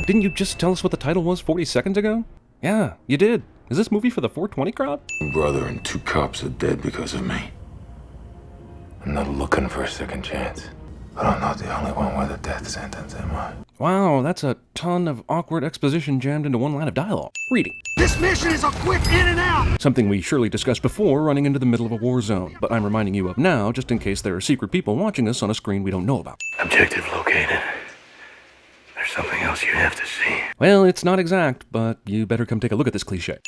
Didn't you just tell us what the title was 40 seconds ago? Yeah, you did. Is this movie for the 420 crowd? My brother and 2 cops are dead because of me. I'm not looking for a second chance. But I'm not the only one with a death sentence, am I? Wow, that's a ton of awkward exposition jammed into one line of dialogue. Reading. This mission is a quick in and out! Something we surely discussed before running into the middle of a war zone, but I'm reminding you of now just in case there are secret people watching us on a screen we don't know about. Objective located. There's something else you have to see. Well, it's not exact, but you better come take a look at this cliche.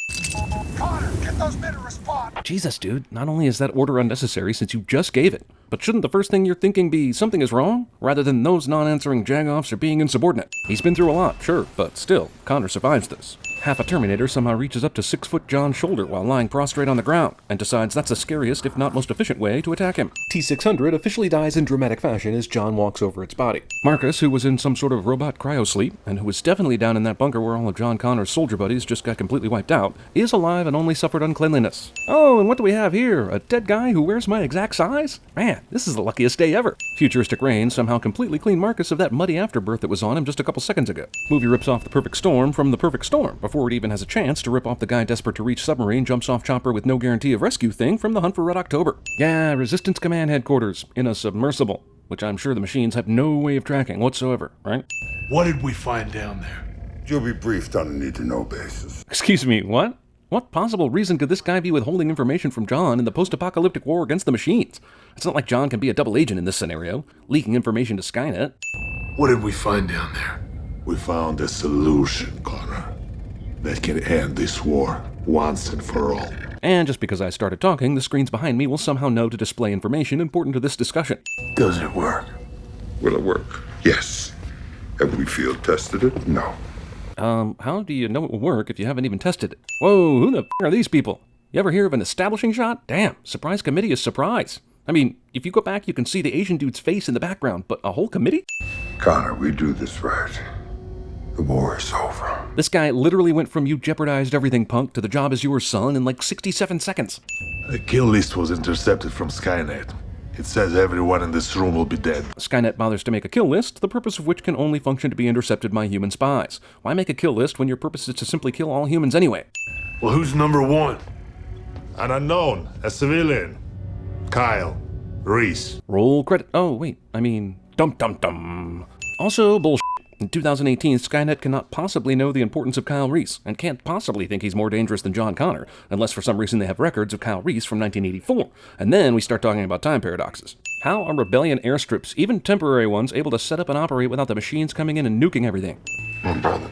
Connor, get those men to respond! Jesus, dude, not only is that order unnecessary since you just gave it, but shouldn't the first thing you're thinking be something is wrong, rather than those non-answering jagoffs are being insubordinate? He's been through a lot, sure, but still, Connor survives this. Half a Terminator somehow reaches up to 6-foot John's shoulder while lying prostrate on the ground, and decides that's the scariest, if not most efficient way to attack him. T-600 officially dies in dramatic fashion as John walks over its body. Marcus, who was in some sort of robot cryosleep, and who was definitely down in that bunker where all of John Connor's soldier buddies just got completely wiped out, is alive and only suffered uncleanliness. Oh, and what do we have here? A dead guy who wears my exact size? Man, this is the luckiest day ever. Futuristic rain somehow completely cleaned Marcus of that muddy afterbirth that was on him just a couple seconds ago. Movie rips off The Perfect Storm from The Perfect Storm, before it even has a chance to rip off the guy desperate to reach submarine jumps off chopper with no guarantee of rescue thing from The Hunt for Red October. Yeah, Resistance Command Headquarters, in a submersible, which I'm sure the machines have no way of tracking whatsoever, right? What did we find down there? You'll be briefed on a need-to-know basis. Excuse me, what? What possible reason could this guy be withholding information from John in the post-apocalyptic war against the machines? It's not like John can be a double agent in this scenario, leaking information to Skynet. What did we find down there? We found a solution, Connor, that can end this war once and for all. And just because I started talking, the screens behind me will somehow know to display information important to this discussion. Does it work? Will it work? Yes. Have we field tested it? No. How do you know it will work if you haven't even tested it? Whoa, who the f*** are these people? You ever hear of an establishing shot? Damn, surprise committee is surprise. I mean, if you go back, you can see the Asian dude's face in the background, but a whole committee? Connor, we do this right. The war is over. This guy literally went from you jeopardized everything punk to the job is yours son in like 67 seconds. A kill list was intercepted from Skynet. It says everyone in this room will be dead. Skynet bothers to make a kill list, the purpose of which can only function to be intercepted by human spies. Why make a kill list when your purpose is to simply kill all humans anyway? Well, who's number 1? An unknown, a civilian. Kyle Reese. Roll credit. Oh, wait, I mean, dum-dum-dum. Also, bullshit. In 2018, Skynet cannot possibly know the importance of Kyle Reese, and can't possibly think he's more dangerous than John Connor, unless for some reason they have records of Kyle Reese from 1984. And then we start talking about time paradoxes. How are rebellion airstrips, even temporary ones, able to set up and operate without the machines coming in and nuking everything? My brother,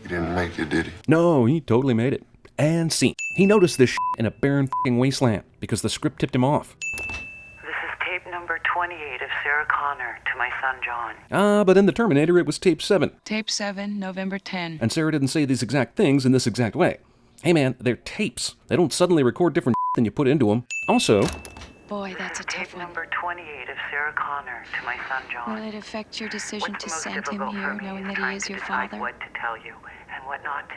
he didn't make it, did he? No, he totally made it. And scene. He noticed this in a barren f***ing wasteland, because the script tipped him off. Tape number 28 of Sarah Connor to my son John. Ah, but in the Terminator it was tape 7. Tape 7, November 10. And Sarah didn't say these exact things in this exact way. Hey man, they're tapes. They don't suddenly record different than you put into them. Also... Boy, that's a tough Tape one. number 28 of Sarah Connor to my son John. Will it affect your decision What's to most send him difficult here for me knowing that trying he is to your decide father? what to tell you and what not to.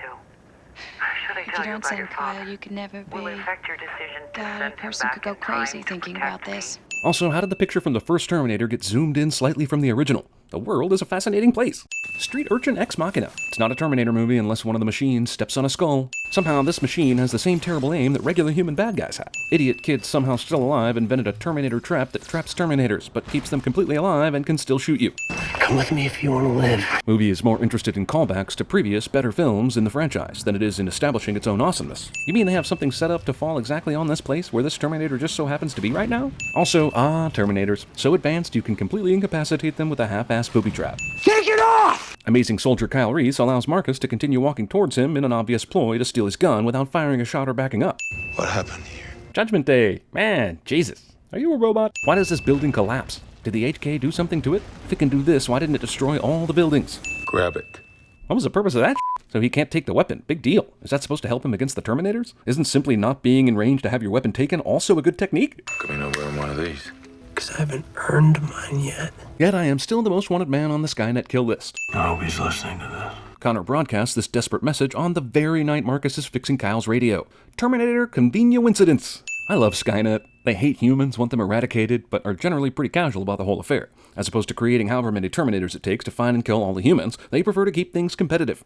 Should I If tell you you don't about send your Kyle, father? you could never be. Will it affect your decision to God, send a him person back could go in time crazy to thinking protect about me? this. Also, how did the picture from the first Terminator get zoomed in slightly from the original? The world is a fascinating place. Street Urchin Ex Machina. It's not a Terminator movie unless one of the machines steps on a skull. Somehow, this machine has the same terrible aim that regular human bad guys have. Idiot kid somehow still alive invented a Terminator trap that traps Terminators, but keeps them completely alive and can still shoot you. Come with me if you want to live. Movie is more interested in callbacks to previous, better films in the franchise than it is in establishing its own awesomeness. You mean they have something set up to fall exactly on this place where this Terminator just so happens to be right now? Also, Terminators. So advanced you can completely incapacitate them with a half-assed booby trap. Take it off! Amazing soldier Kyle Reese allows Marcus to continue walking towards him in an obvious ploy to steal his gun without firing a shot or backing up. What happened here? Judgment Day. Man, Jesus. Are you a robot? Why does this building collapse? Did the HK do something to it? If it can do this, why didn't it destroy all the buildings? Grab it. What was the purpose of that? So he can't take the weapon. Big deal. Is that supposed to help him against the Terminators? Isn't simply not being in range to have your weapon taken also a good technique? Coming over in one of these. Because I haven't earned mine yet. Yet I am still the most wanted man on the Skynet kill list. I hope he's listening to this. Connor broadcasts this desperate message on the very night Marcus is fixing Kyle's radio. Terminator convenio incidents. I love Skynet. They hate humans, want them eradicated, but are generally pretty casual about the whole affair. As opposed to creating however many Terminators it takes to find and kill all the humans, they prefer to keep things competitive.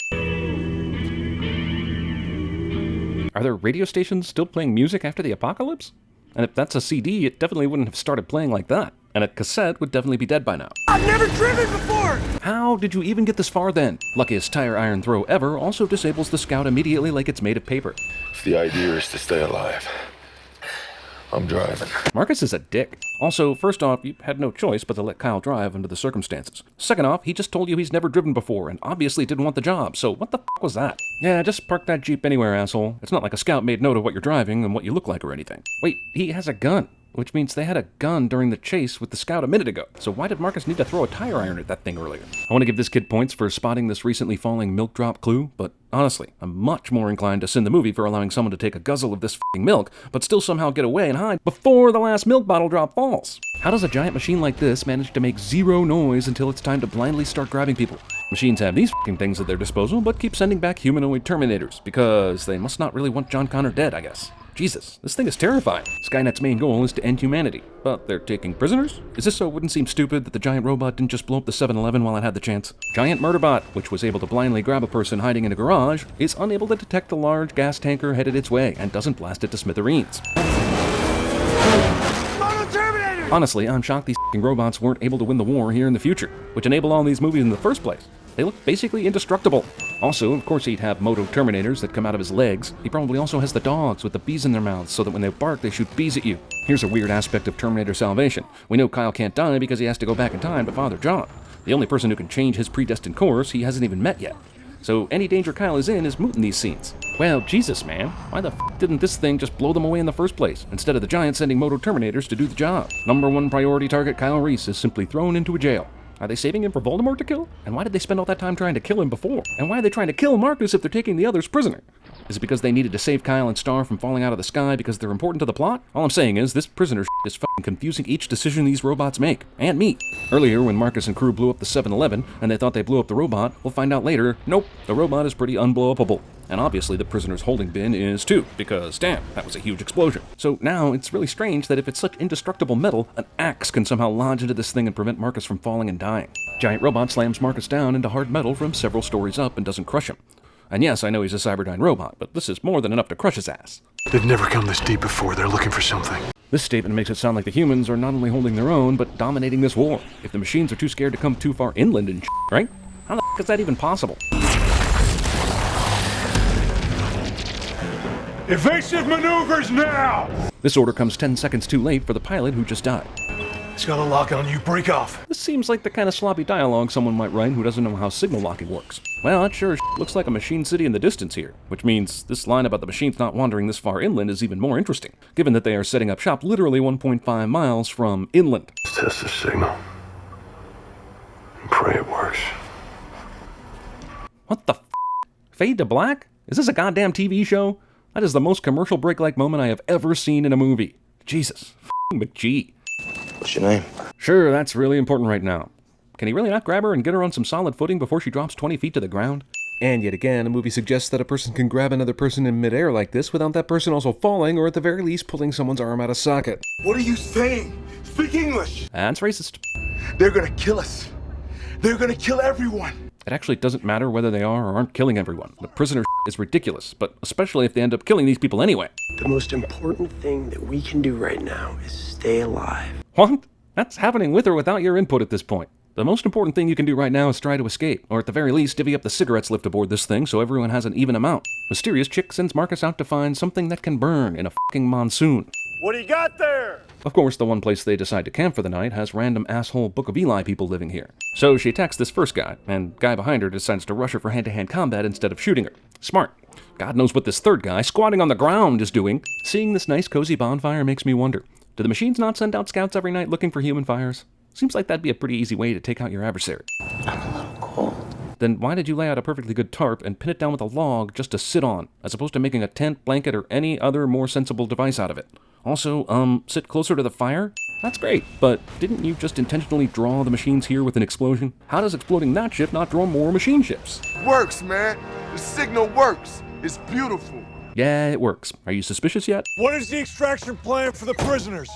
Are there radio stations still playing music after the apocalypse? And if that's a CD, it definitely wouldn't have started playing like that. And a cassette would definitely be dead by now. I've never driven before! How did you even get this far then? Luckiest tire iron throw ever also disables the Scout immediately like it's made of paper. If the idea is to stay alive, I'm driving. Marcus is a dick. Also, first off, you had no choice but to let Kyle drive under the circumstances. Second off, he just told you he's never driven before and obviously didn't want the job, so what the f was that? Yeah, just park that Jeep anywhere, asshole. It's not like a Scout made note of what you're driving and what you look like or anything. Wait, he has a gun. Which means they had a gun during the chase with the Scout a minute ago. So why did Marcus need to throw a tire iron at that thing earlier? I want to give this kid points for spotting this recently falling milk drop clue, but honestly, I'm much more inclined to send the movie for allowing someone to take a guzzle of this f***ing milk, but still somehow get away and hide before the last milk bottle drop falls. How does a giant machine like this manage to make zero noise until it's time to blindly start grabbing people? Machines have these f***ing things at their disposal, but keep sending back humanoid Terminators, because they must not really want John Connor dead, I guess. Jesus, this thing is terrifying. Skynet's main goal is to end humanity, but they're taking prisoners? Is this so it wouldn't seem stupid that the giant robot didn't just blow up the 7-Eleven while it had the chance? Giant Murderbot, which was able to blindly grab a person hiding in a garage, is unable to detect the large gas tanker headed its way and doesn't blast it to smithereens. Honestly, I'm shocked these f***ing robots weren't able to win the war here in the future, which enabled all these movies in the first place. They look basically indestructible. Also, of course he'd have Moto Terminators that come out of his legs. He probably also has the dogs with the bees in their mouths so that when they bark, they shoot bees at you. Here's a weird aspect of Terminator Salvation. We know Kyle can't die because he has to go back in time to Father John. The only person who can change his predestined course he hasn't even met yet. So any danger Kyle is in is moot in these scenes. Well, Jesus, man. Why the f*** didn't this thing just blow them away in the first place, instead of the giant sending Moto Terminators to do the job? #1 priority target Kyle Reese is simply thrown into a jail. Are they saving him for Voldemort to kill? And why did they spend all that time trying to kill him before? And why are they trying to kill Marcus if they're taking the others prisoner? Is it because they needed to save Kyle and Star from falling out of the sky because they're important to the plot? All I'm saying is this prisoner is f***ing confusing each decision these robots make. And me. Earlier, when Marcus and crew blew up the 7-Eleven and they thought they blew up the robot, we'll find out later, nope, the robot is pretty unblowupable. And obviously the prisoner's holding bin is too, because damn, that was a huge explosion. So now it's really strange that if it's such indestructible metal, an axe can somehow lodge into this thing and prevent Marcus from falling and dying. Giant robot slams Marcus down into hard metal from several stories up and doesn't crush him. And yes, I know he's a Cyberdyne robot, but this is more than enough to crush his ass. They've never come this deep before. They're looking for something. This statement makes it sound like the humans are not only holding their own, but dominating this war. If the machines are too scared to come too far inland and shit, right? How the f*** is that even possible? Evasive maneuvers now! This order comes 10 seconds too late for the pilot who just died. It's got a lock on you. Break off. This seems like the kind of sloppy dialogue someone might write who doesn't know how signal locking works. Well, that sure as looks like a machine city in the distance here, which means this line about the machines not wandering this far inland is even more interesting, given that they are setting up shop literally 1.5 miles from inland. Test the signal. And pray it works. What the f***? Fade to black? Is this a goddamn TV show? That is the most commercial break-like moment I have ever seen in a movie. Jesus f***ing McGee. What's your name? Sure, that's really important right now. Can he really not grab her and get her on some solid footing before she drops 20 feet to the ground? And yet again, a movie suggests that a person can grab another person in midair like this without that person also falling or at the very least pulling someone's arm out of socket. What are you saying? Speak English! That's racist. They're gonna kill us. They're gonna kill everyone. It actually doesn't matter whether they are or aren't killing everyone. The prisoner is ridiculous, but especially if they end up killing these people anyway. The most important thing that we can do right now is stay alive. What? That's happening with or without your input at this point. The most important thing you can do right now is try to escape, or at the very least divvy up the cigarettes left aboard this thing so everyone has an even amount. Mysterious chick sends Marcus out to find something that can burn in a fucking monsoon. What do you got there? Of course, the one place they decide to camp for the night has random asshole Book of Eli people living here. So she attacks this first guy, and guy behind her decides to rush her for hand-to-hand combat instead of shooting her. Smart. God knows what this third guy, squatting on the ground, is doing. Seeing this nice cozy bonfire makes me wonder, do the machines not send out scouts every night looking for human fires? Seems like that'd be a pretty easy way to take out your adversary. I'm a little cold. Then why did you lay out a perfectly good tarp and pin it down with a log just to sit on, as opposed to making a tent, blanket, or any other more sensible device out of it? Also, sit closer to the fire? That's great, but didn't you just intentionally draw the machines here with an explosion? How does exploding that ship not draw more machine ships? Works, man. The signal works. It's beautiful. Yeah, it works. Are you suspicious yet? What is the extraction plan for the prisoners?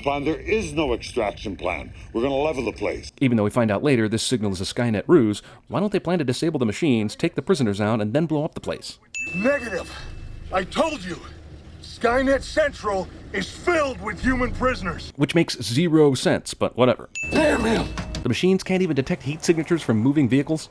Plan, there is no extraction plan. We're gonna level the place. Even though we find out later this signal is a Skynet ruse, why don't they plan to disable the machines, take the prisoners out, and then blow up the place? Negative. I told you. Skynet Central is filled with human prisoners. Which makes zero sense, but whatever. Damn him! The machines can't even detect heat signatures from moving vehicles?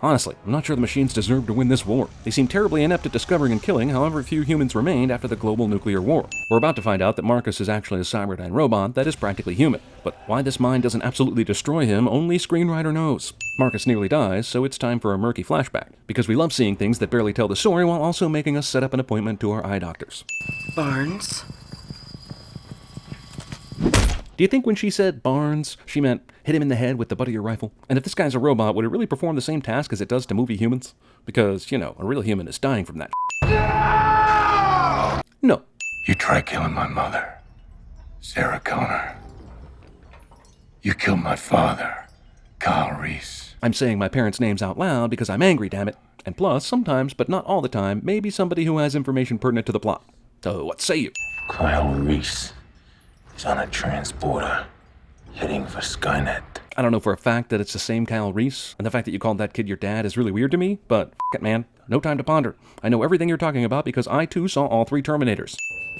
Honestly, I'm not sure the machines deserve to win this war. They seem terribly inept at discovering and killing however few humans remained after the global nuclear war. We're about to find out that Marcus is actually a Cyberdyne robot that is practically human, but why this mine doesn't absolutely destroy him, only screenwriter knows. Marcus nearly dies, so it's time for a murky flashback, because we love seeing things that barely tell the story while also making us set up an appointment to our eye doctors. Barnes? Do you think when she said Barnes, she meant hit him in the head with the butt of your rifle? And if this guy's a robot, would it really perform the same task as it does to movie humans? Because, you know, a real human is dying from that. No. You tried killing my mother, Sarah Connor. You killed my father, Kyle Reese. I'm saying my parents' names out loud because I'm angry, damn it. And plus, sometimes, but not all the time, maybe somebody who has information pertinent to the plot. So what say you? Kyle Reese is on a transporter heading for Skynet. I don't know for a fact that it's the same Kyle Reese, and the fact that you called that kid your dad is really weird to me, but f*** it, man. No time to ponder. I know everything you're talking about because I too saw all 3 Terminators.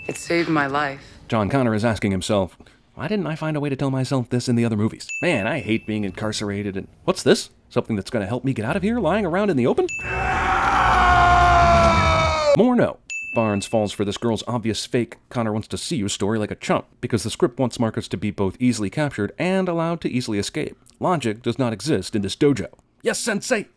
It saved my life. John Connor is asking himself, why didn't I find a way to tell myself this in the other movies? Man, I hate being incarcerated, and what's this? Something that's gonna help me get out of here, lying around in the open? More no. Barnes falls for this girl's obvious fake Connor wants to see you story like a chump, because the script wants Marcus to be both easily captured and allowed to easily escape. Logic does not exist in this dojo. Yes, sensei!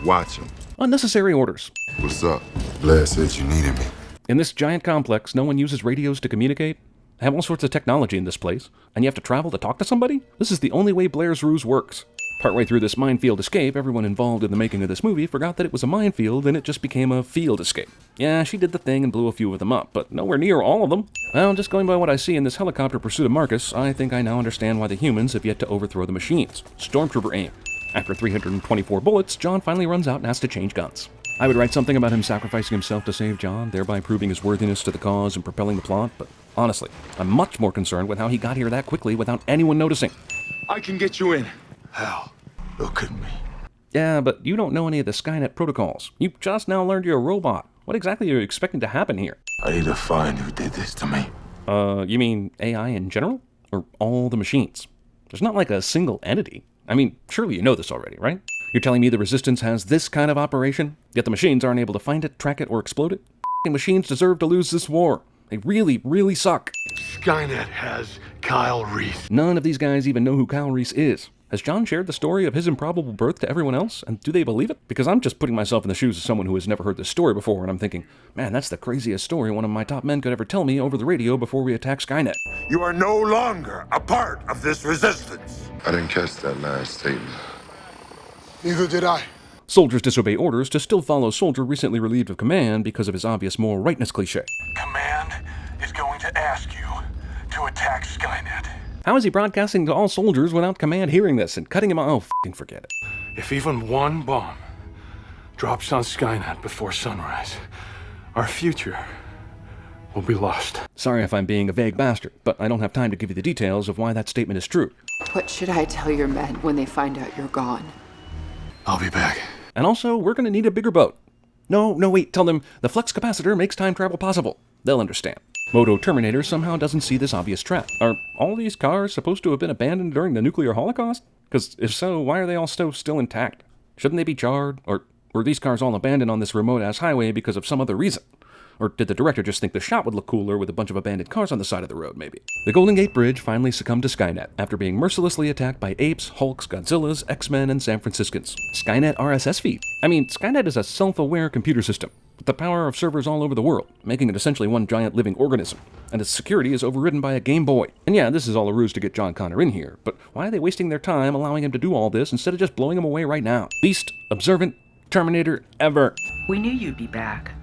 Watch him. Unnecessary orders. What's up? Blair said you needed me. In this giant complex, no one uses radios to communicate. I have all sorts of technology in this place, and you have to travel to talk to somebody? This is the only way Blair's ruse works. Partway through this minefield escape, everyone involved in the making of this movie forgot that it was a minefield and it just became a field escape. Yeah, she did the thing and blew a few of them up, but nowhere near all of them. Well, just going by what I see in this helicopter pursuit of Marcus, I think I now understand why the humans have yet to overthrow the machines. Stormtrooper aim. After 324 bullets, John finally runs out and has to change guns. I would write something about him sacrificing himself to save John, thereby proving his worthiness to the cause and propelling the plot, but honestly, I'm much more concerned with how he got here that quickly without anyone noticing. I can get you in. Hell. Look at me. Yeah, but you don't know any of the Skynet protocols. You just now learned you're a robot. What exactly are you expecting to happen here? I need to find who did this to me. You mean AI in general? Or all the machines? There's not like a single entity. I mean, surely you know this already, right? You're telling me the Resistance has this kind of operation, yet the machines aren't able to find it, track it, or explode it? F***ing machines deserve to lose this war. They really, really suck. Skynet has Kyle Reese. None of these guys even know who Kyle Reese is. Has John shared the story of his improbable birth to everyone else, and do they believe it? Because I'm just putting myself in the shoes of someone who has never heard this story before, and I'm thinking, man, that's the craziest story one of my top men could ever tell me over the radio before we attack Skynet. You are no longer a part of this resistance. I didn't catch that last statement. Neither did I. Soldiers disobey orders to still follow soldier recently relieved of command because of his obvious moral rightness cliche. Command is going to ask you to attack Skynet. How is he broadcasting to all soldiers without command hearing this and cutting him off? Oh, f***ing forget it. If even one bomb drops on Skynet before sunrise, our future will be lost. Sorry if I'm being a vague bastard, but I don't have time to give you the details of why that statement is true. What should I tell your men when they find out you're gone? I'll be back. And also, we're gonna need a bigger boat. No, wait, tell them the flux capacitor makes time travel possible. They'll understand. Moto Terminator somehow doesn't see this obvious trap. Are all these cars supposed to have been abandoned during the nuclear holocaust? Because if so, why are they all still intact? Shouldn't they be charred? Or were these cars all abandoned on this remote-ass highway because of some other reason? Or did the director just think the shot would look cooler with a bunch of abandoned cars on the side of the road, maybe? The Golden Gate Bridge finally succumbed to Skynet after being mercilessly attacked by apes, Hulks, Godzillas, X-Men, and San Franciscans. Skynet RSS feed. I mean, Skynet is a self-aware computer system with the power of servers all over the world, making it essentially one giant living organism. And its security is overridden by a Game Boy. And yeah, this is all a ruse to get John Connor in here, but why are they wasting their time allowing him to do all this instead of just blowing him away right now? Least observant Terminator ever. We knew you'd be back.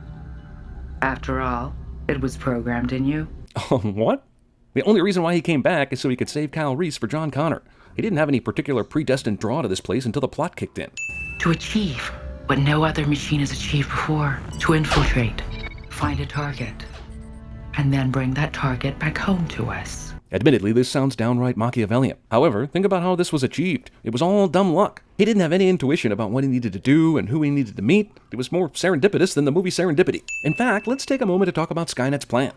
After all, it was programmed in you. What? The only reason why he came back is so he could save Kyle Reese for John Connor. He didn't have any particular predestined draw to this place until the plot kicked in. To achieve what no other machine has achieved before. To infiltrate. find a target, and then bring that target back home to us. Admittedly, this sounds downright Machiavellian. However, think about how this was achieved. It was all dumb luck. He didn't have any intuition about what he needed to do and who he needed to meet. It was more serendipitous than the movie Serendipity. In fact, let's take a moment to talk about Skynet's plan.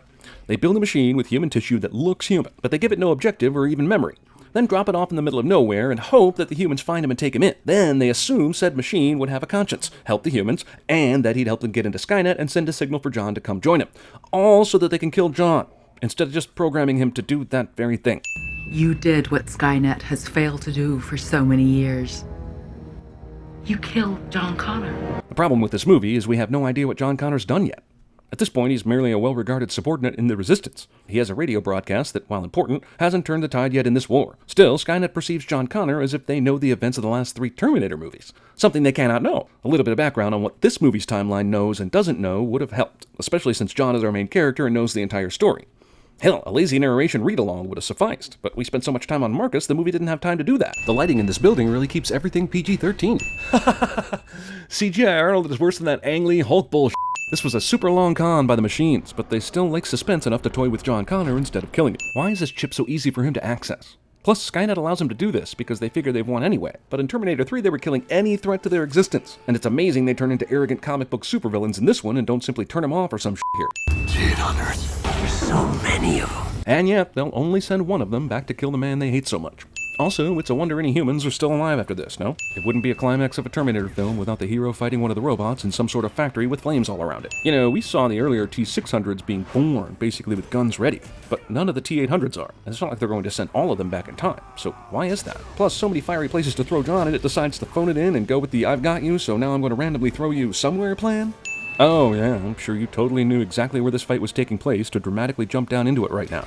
They build a machine with human tissue that looks human, but they give it no objective or even memory. Then drop it off in the middle of nowhere and hope that the humans find him and take him in. Then they assume said machine would have a conscience, help the humans, and that he'd help them get into Skynet and send a signal for John to come join him. All so that they can kill John, instead of just programming him to do that very thing. You did what Skynet has failed to do for so many years. You killed John Connor. The problem with this movie is we have no idea what John Connor's done yet. At this point, he's merely a well-regarded subordinate in the Resistance. He has a radio broadcast that, while important, hasn't turned the tide yet in this war. Still, Skynet perceives John Connor as if they know the events of the last 3 Terminator movies. Something they cannot know. A little bit of background on what this movie's timeline knows and doesn't know would have helped, especially since John is our main character and knows the entire story. Hell, a lazy narration read-along would have sufficed, but we spent so much time on Marcus, the movie didn't have time to do that. The lighting in this building really keeps everything PG-13. CGI Arnold is worse than that Ang Lee Hulk bullshit. This was a super long con by the machines, but they still like suspense enough to toy with John Connor instead of killing him. Why is this chip so easy for him to access? Plus, Skynet allows him to do this because they figure they've won anyway. But in Terminator 3, they were killing any threat to their existence. And it's amazing they turn into arrogant comic book supervillains in this one and don't simply turn them off or some shit here. See it on Earth. There's so many of them. And yet, they'll only send one of them back to kill the man they hate so much. Also, it's a wonder any humans are still alive after this, no? It wouldn't be a climax of a Terminator film without the hero fighting one of the robots in some sort of factory with flames all around it. You know, we saw the earlier T-600s being born, basically with guns ready, but none of the T-800s are. And it's not like they're going to send all of them back in time, so why is that? Plus, so many fiery places to throw John, and it decides to phone it in and go with the I've got you, so now I'm going to randomly throw you somewhere plan? Oh yeah, I'm sure you totally knew exactly where this fight was taking place to dramatically jump down into it right now.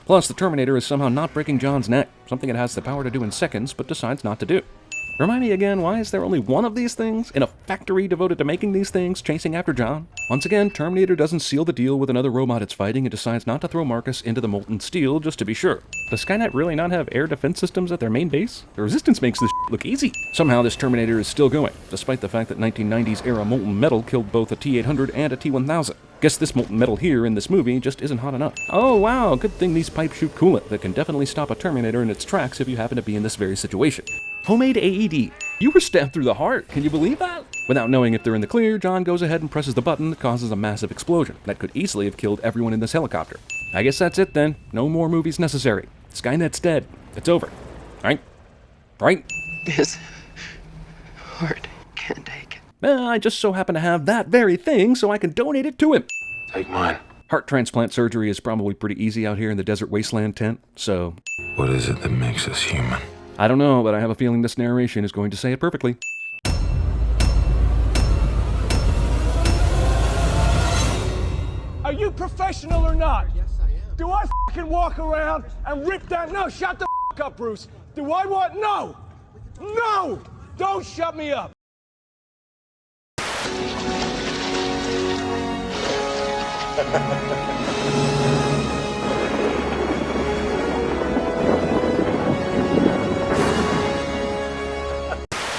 Plus, the Terminator is somehow not breaking John's neck, something it has the power to do in seconds, but decides not to do. Remind me again, why is there only one of these things in a factory devoted to making these things, chasing after John? Once again, Terminator doesn't seal the deal with another robot it's fighting and decides not to throw Marcus into the molten steel just to be sure. Does Skynet really not have air defense systems at their main base? The Resistance makes this look easy. Somehow this Terminator is still going, despite the fact that 1990s era molten metal killed both a T-800 and a T-1000. Guess this molten metal here in this movie just isn't hot enough. Oh wow, good thing these pipes shoot coolant that can definitely stop a Terminator in its tracks if you happen to be in this very situation. Homemade AED. You were stabbed through the heart, can you believe that? Without knowing if they're in the clear, John goes ahead and presses the button that causes a massive explosion that could easily have killed everyone in this helicopter. I guess that's it then. No more movies necessary. Skynet's dead. It's over. Right? Right? This heart can't take it. I just so happen to have that very thing, so I can donate it to him. Take mine. Heart transplant surgery is probably pretty easy out here in the desert wasteland tent, so... What is it that makes us human? I don't know, but I have a feeling this narration is going to say it perfectly. Are you professional or not? Yes, I am. Do I fucking walk around and rip that? No, shut the up, Bruce. Do I want? No! No! Don't shut me up!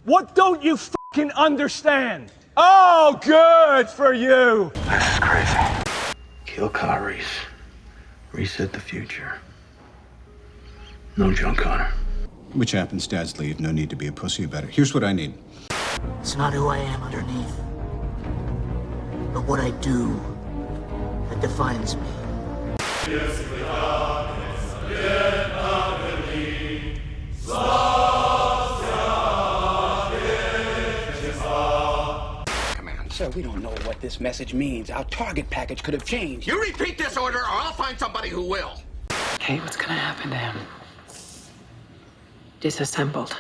What don't you fucking understand? Oh, good for you! This is crazy. Kill Kyrie's. Reset the future. No John Connor. Which happens, dads leave. No need to be a pussy about it. Here's what I need. It's not who I am underneath, but what I do that defines me. Sir, we don't know what this message means. Our target package could have changed. You repeat this order, or I'll find somebody who will. Kate, what's gonna happen to him? Disassembled.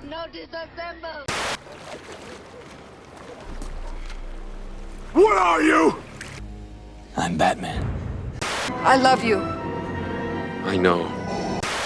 No, disassembled. What are you? I'm Batman. I love you. I know.